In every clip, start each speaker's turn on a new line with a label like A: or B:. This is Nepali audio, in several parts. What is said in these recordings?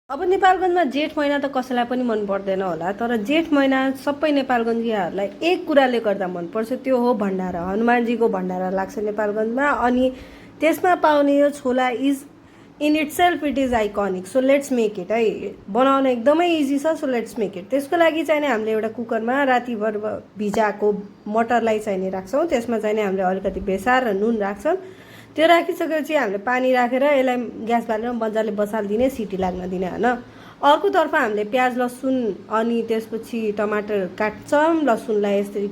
A: अब नेपालगञ्जमा जेठ महिना त कसैलाई पनि मन पर्दैन होला, तर जेठ महिना सबै नेपालगञ्जियाहरूलाई एक कुराले गर्दा मनपर्छ, त्यो हो भण्डारा। हनुमानजीको भण्डारा लाग्छ नेपालगञ्जमा, अनि त्यसमा पाउने यो chhola is in itself it is iconic. So let's make it है, बनाउन एकदमै इजी छ। So let's make it. त्यसको लागि चाहिँ हामीले एउटा कुकरमा रातिभर भिजाएको मटरलाई चाहिँ राख्छौँ। त्यसमा चाहिँ हामीले अलिकति बेसार र नुन राख्छौँ। त्यो राखिसकेपछि हामीले पानी राखेर यसलाई ग्यास बालेर मजाले बसालिदिने, सिटी लाग्न दिने होइन। अर्कोतर्फ हामीले प्याज लसुन अनि त्यसपछि टमाटर काट्छौँ। लसुनलाई यसरी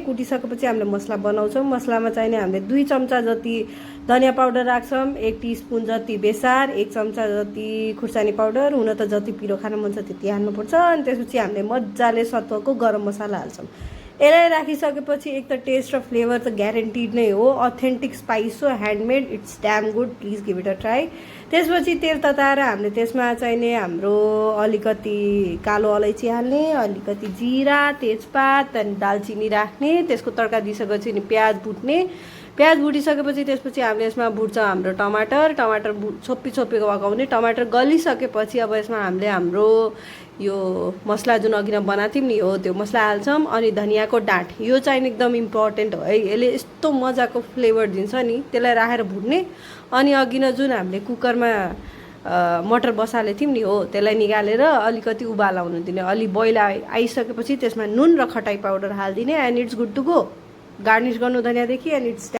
A: कुटिसकेपछि हामीले मसला बनाउँछौँ। मसलामा चाहिँ हामीले 2 चम्चा जति धनियाँ पाउडर राख्छौँ, 1 टिस्पुन जति बेसार, 1 चम्चा जति खुर्सानी पाउडर, हुन त जति पिरो खान मन छ त्यति हाल्नुपर्छ। अनि त्यसपछि हामीले मजाले सत्वको गरम मसला हाल्छौँ। यसलाई राखिसकेपछि एक त टेस्ट र फ्लेभर त ग्यारेन्टिड नै हो, अथेन्टिक स्पाइस हो, handmade, it's damn good, please give it a try. त्यसपछि तेल तताएर हामीले त्यसमा चाहिने हाम्रो अलिकति कालो अलैँची हाल्ने, अलिकति जिरा, तेजपात अनि दालचिनी राख्ने। त्यसको तड्का दिइसकेपछि नि प्याज भुट्ने। प्याज भुटिसकेपछि त्यसपछि हामीले यसमा भुट्छ हाम्रो टमाटर छोप्पीको पकाउने। टमाटर गलिसकेपछि अब यसमा हामीले हाम्रो यो मसला जुन अघि नै बनाएको थियौँ नि हो त्यो मसला हाल्छौँ। अनि धनियाँको डाँठ, यो चाहिँ एकदम इम्पोर्टेन्ट हो है, यसले यस्तो मजाको फ्लेभर दिन्छ नि। त्यसलाई राखेर भुट्ने। अनि अघि नै जुन हामीले कुकरमा मटर बसालेको थियौँ नि हो त्यसलाई निकालेर अलिकति उबाल आउनु दिने। अलि बोइल आइसकेपछि त्यसमा नुन र खटाई पाउडर हालिदिने। And it's good to go. Garnish गर्नु धनियाँदेखि एन्ड इट्स